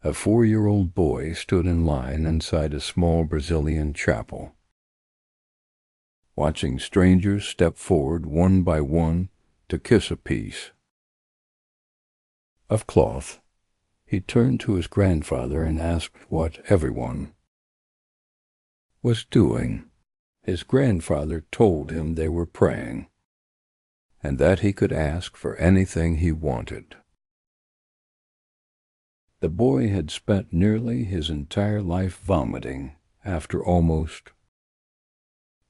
a 4-year-old boy stood in line inside a small Brazilian chapel. Watching strangers step forward one by one to kiss a piece of cloth, he turned to his grandfather and asked what everyone was doing. His grandfather told him they were praying, and that he could ask for anything he wanted. The boy had spent nearly his entire life vomiting after almost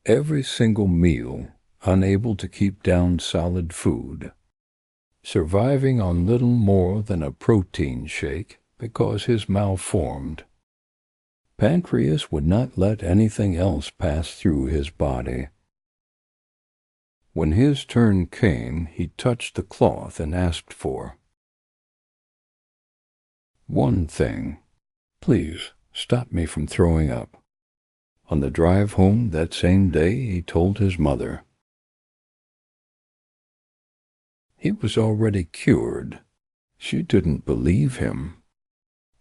every single meal, unable to keep down solid food, surviving on little more than a protein shake because his malformed pancreas would not let anything else pass through his body. When his turn came, he touched the cloth and asked for one thing: please stop me from throwing up. On the drive home that same day, he told his mother he was already cured. She didn't believe him.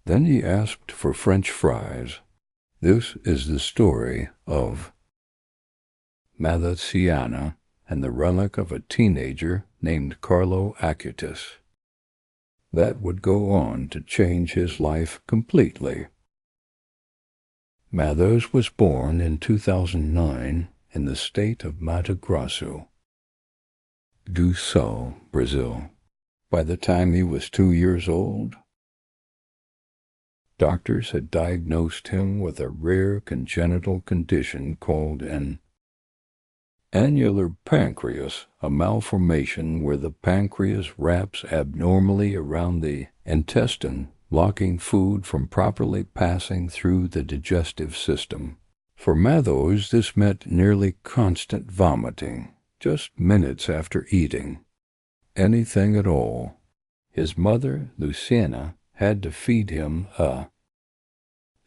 Then he asked for French fries. This is the story of Matheus and the relic of a teenager named Carlo Acutis that would go on to change his life completely. Matheus was born in 2009 in the state of Mato Grosso do Sul, Brazil. By the time he was 2 years old, doctors had diagnosed him with a rare congenital condition called an annular pancreas, a malformation where the pancreas wraps abnormally around the intestine, blocking food from properly passing through the digestive system. For Matheus, this meant nearly constant vomiting, just minutes after eating anything at all. His mother, Luciana, had to feed him a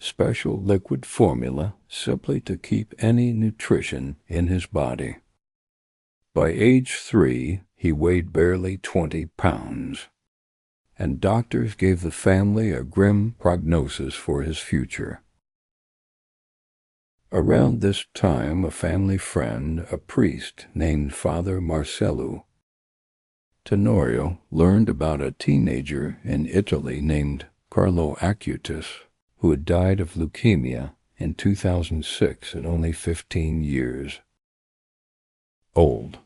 special liquid formula simply to keep any nutrition in his body. By age 3, he weighed barely 20 pounds, and doctors gave the family a grim prognosis for his future. Around this time, a family friend, a priest named Father Marcelo Tenorio, learned about a teenager in Italy named Carlo Acutis, who had died of leukemia in 2006 at only 15 years old.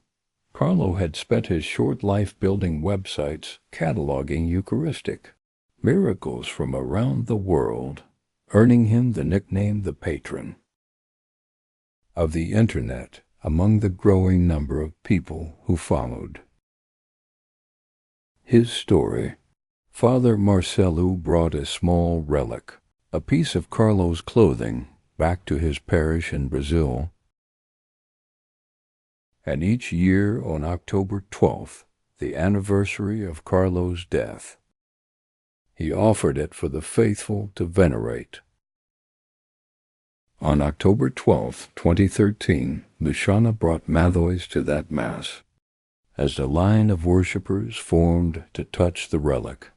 Carlo had spent his short life building websites cataloging Eucharistic miracles from around the world, earning him the nickname the patron of the Internet among the growing number of people who followed his story. Father Marcelo brought a small relic, a piece of Carlo's clothing, back to his parish in Brazil, and each year on October 12th, the anniversary of Carlo's death, he offered it for the faithful to venerate. On October 12, 2013, Luciana brought Matheus to that Mass, as the line of worshippers formed to touch the relic.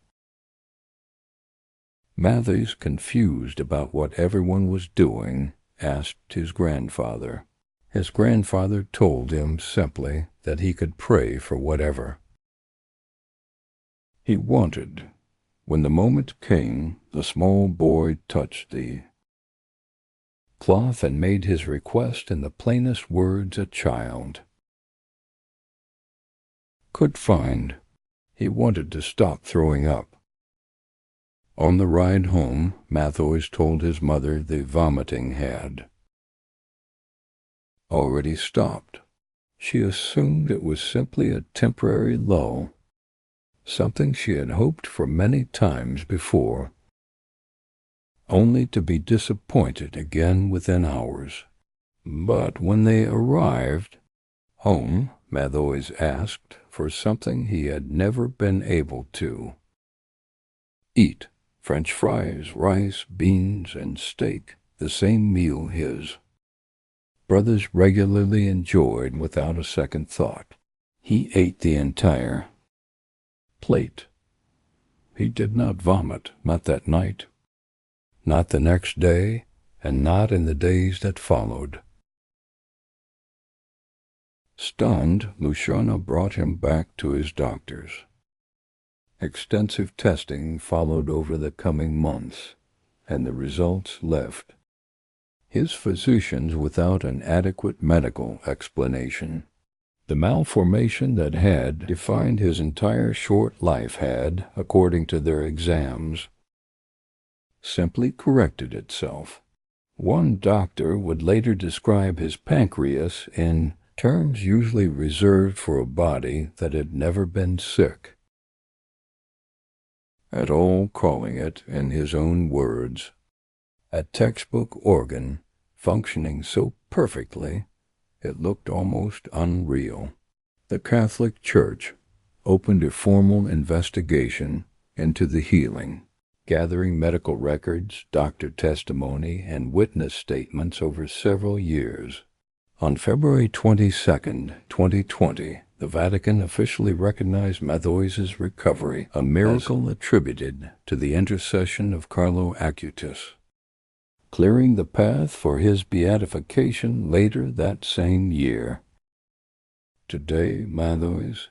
Matheus, confused about what everyone was doing, asked his grandfather. His grandfather told him simply that he could pray for whatever he wanted. When the moment came, the small boy touched the cloth and made his request in the plainest words a child could find. He wanted to stop throwing up. On the ride home, Matheus told his mother the vomiting had already stopped. She assumed it was simply a temporary lull, something she had hoped for many times before, only to be disappointed again within hours. But when they arrived home, Matheus asked for something he had never been able to eat: French fries, rice, beans, and steak, the same meal his brothers regularly enjoyed without a second thought. He ate the entire plate. He did not vomit, not that night not the next day, and not in the days that followed. Stunned, Luciana brought him back to his doctors. Extensive testing followed over the coming months, and the results left his physicians without an adequate medical explanation. The malformation that had defined his entire short life had, according to their exams, simply corrected itself. One doctor would later describe his pancreas in terms usually reserved for a body that had never been sick, at all calling it, in his own words, a textbook organ functioning so perfectly it looked almost unreal. The Catholic Church opened a formal investigation into the healing, gathering medical records, doctor testimony, and witness statements over several years. On February 22, 2020, the Vatican officially recognized Matheus's recovery, a miracle attributed to the intercession of Carlo Acutis, clearing the path for his beatification later that same year. Today, Matheus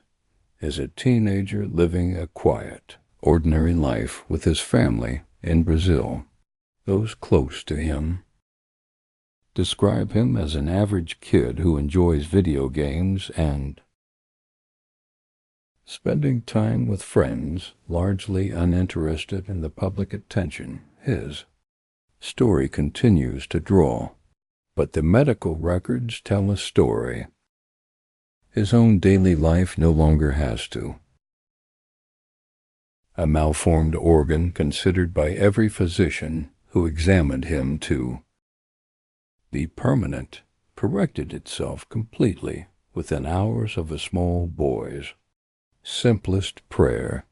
is a teenager living a quiet, ordinary life with his family in Brazil. Those close to him describe him as an average kid who enjoys video games and spending time with friends, largely uninterested in the public attention. His story continues to draw, but the medical records tell a story his own daily life no longer has to. A malformed organ considered by every physician who examined him to be permanent corrected itself completely within hours of a small boy's simplest prayer.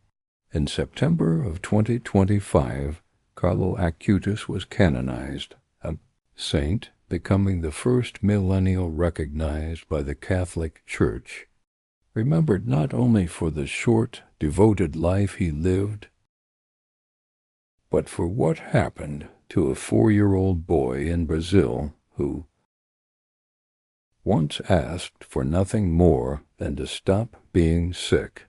In September of 2025, Carlo Acutis was canonized, a saint, becoming the first millennial recognized by the Catholic Church, remembered not only for the short, devoted life he lived, but for what happened to a 4-year-old boy in Brazil who once asked for nothing more than to stop being sick.